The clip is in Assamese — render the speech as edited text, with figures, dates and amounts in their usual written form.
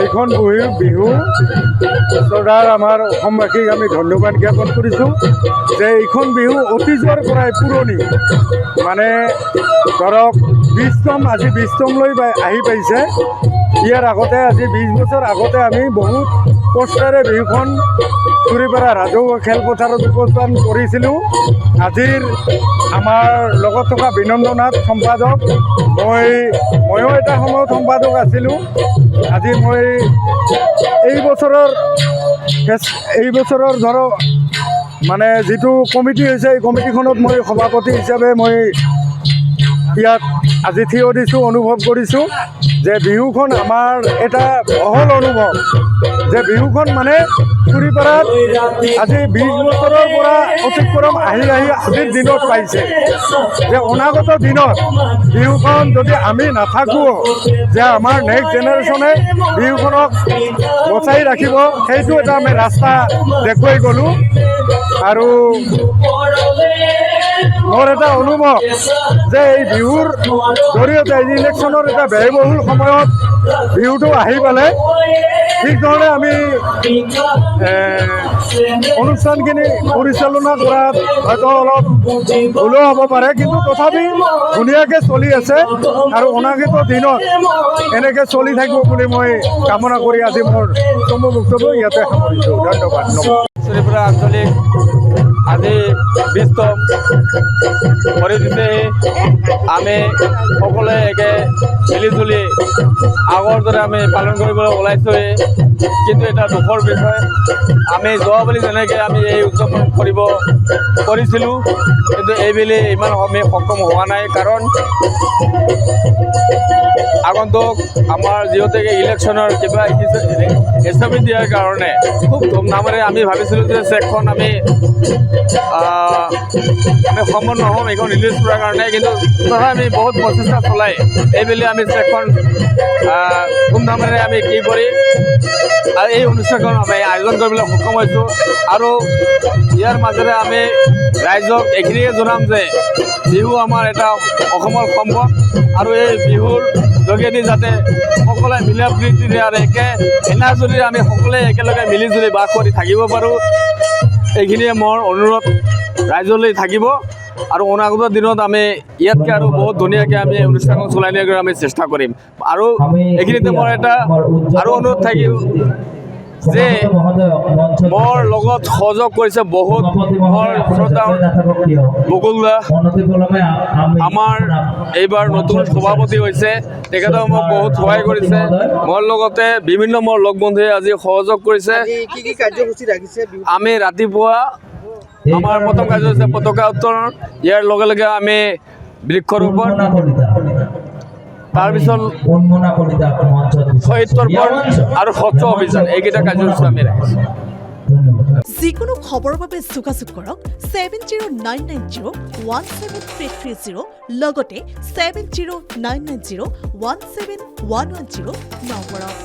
এইখন বিহু শ্ৰদ্ধাৰ আমাৰ অসমবাসীক আমি ধন্যবাদ জ্ঞাপন কৰিছোঁ যে এইখন বিহু অতীজৰ পৰাই পুৰণি মানে ধৰক 20তম আজি 20তমলৈ আহি পাইছে। ইয়াৰ আগতে আজি 20 বছৰ আগতে আমি বহুত কষ্টেৰে বিহুখন চুৰিপাৰা ৰাজহুৱা খেলপথাৰত উপস্থাপন কৰিছিলোঁ। আজিৰ আমাৰ লগত থকা বিনন্দ নাথ সম্পাদক, ময়ো এটা সময়ত সম্পাদক আছিলোঁ। আজি মই এই বছৰৰ ধৰক মানে যিটো কমিটি হৈছে এই কমিটিখনত মই সভাপতি হিচাপে মই ইয়াত আজি থিয় দিছোঁ। অনুভৱ কৰিছোঁ যে বিহুখন আমাৰ এটা বহল অনুভৱ যে বিহুখন মানে চুৰিপাৰাত আজি 20 বছৰৰ পৰা অতিক্ৰম আহি আজিৰ দিনত পাইছে যে অনাগত দিনত বিহুখন যদি আমি নাথাকোঁ যে আমাৰ নেক্সট জেনেৰেশ্যনে বিহুখনক বচাই ৰাখিব, সেইটো এটা আমি ৰাস্তা দেখুৱাই গ'লোঁ। আৰু মোৰ এটা অনুভৱ যে এই বিহুৰ জৰিয়তে ইলেকশ্যনৰ এটা ব্যয়বহুল সময়ত বিহুটো আহি পালে ঠিক ধৰণে আমি অনুষ্ঠানখিনি পৰিচালনা কৰাত হয়তো অলপ ভুলো হ'ব পাৰে, কিন্তু তথাপি ধুনীয়াকৈ চলি আছে আৰু অনাগত দিনত এনেকৈ চলি থাকিব বুলি মই কামনা কৰি আজি মোৰ চমু বক্তব্য ইয়াতে সামৰিছোঁ। ধন্যবাদ। চুৰিপাৰা আঞ্চলিক আজি 20তম পৰিস্থিতি আমি সকলোৱে একে মিলিজুলি আগৰ দৰে আমি পালন কৰিবলৈ ওলাইছোঁ। কিন্তু এটা দুখৰ বিষয়, আমি যোৱাবালি যেনেকৈ আমি এই উদযাপন কৰিছিলোঁ কিন্তু এইবেলি ইমান আমি সক্ষম হোৱা নাই। কাৰণ আগন্তুক আমাৰ যিহেতু ইলেকশ্যনৰ কিবা হিচাপি দিয়াৰ কাৰণে খুব ধুমধামেৰে আমি ভাবিছিলোঁ যে চেকখন আমি সন্মত নহ'ম এইখন ৰিলিজ কৰাৰ কাৰণে, কিন্তু তথাপি আমি বহুত প্ৰচেষ্টা চলাই এইবেলি আমি চেকখন ধুমধামেৰে আমি কি কৰি আৰু এই অনুষ্ঠানখন আমি আয়োজন কৰিবলৈ সক্ষম হৈছোঁ। আৰু ইয়াৰ মাজেৰে আমি ৰাইজক এইখিনিয়ে জনাম যে বিহু আমাৰ এটা অসমৰ সম্পদ আৰু এই বিহুৰ যোগেদি যাতে সকলোৱে মিলা প্ৰীতিৰে আৰু এনাজৰিৰে আমি সকলোৱে একেলগে মিলিজুলি বাস কৰি থাকিব পাৰোঁ, এইখিনিয়ে মোৰ অনুৰোধ ৰাইজলৈ থাকিব। আৰু অনাগত দিনত আমি ইয়াতকৈ আৰু বহুত ধুনীয়াকৈ আমি অনুষ্ঠানখন চলাই নিয়াৰ আমি চেষ্টা কৰিম। আৰু এইখিনিতে মোৰ এটা আৰু অনুৰোধ থাকিল যে মোৰ লগত সহযোগ কৰিছে বহুত মোৰ শ্ৰদ্ধা বকুল দা, আমাৰ এইবাৰ নতুন সভাপতি হৈছে, তেখেতেও মোক বহুত সহায় কৰিছে। মোৰ লগতে বিভিন্ন মোৰ লগ বন্ধুৱে আজি সহযোগ কৰিছে। আমি ৰাতিপুৱা আমাৰ প্ৰথম কাৰ্য হৈছে পতাকা উত্তোলন, ইয়াৰ লগে লগে আমি বৃক্ষৰোপণ, তাৰপিছত শহীদ তৰ্পণ আৰু স্বচ্ছ অভিযান, এইকেইটা কাৰ্যসূচী আমি ৰাখিছোঁ। যিকোনো খবৰৰ বাবে যোগাযোগ কৰক 7099017330 লগতে 7099017110 নম্বৰত।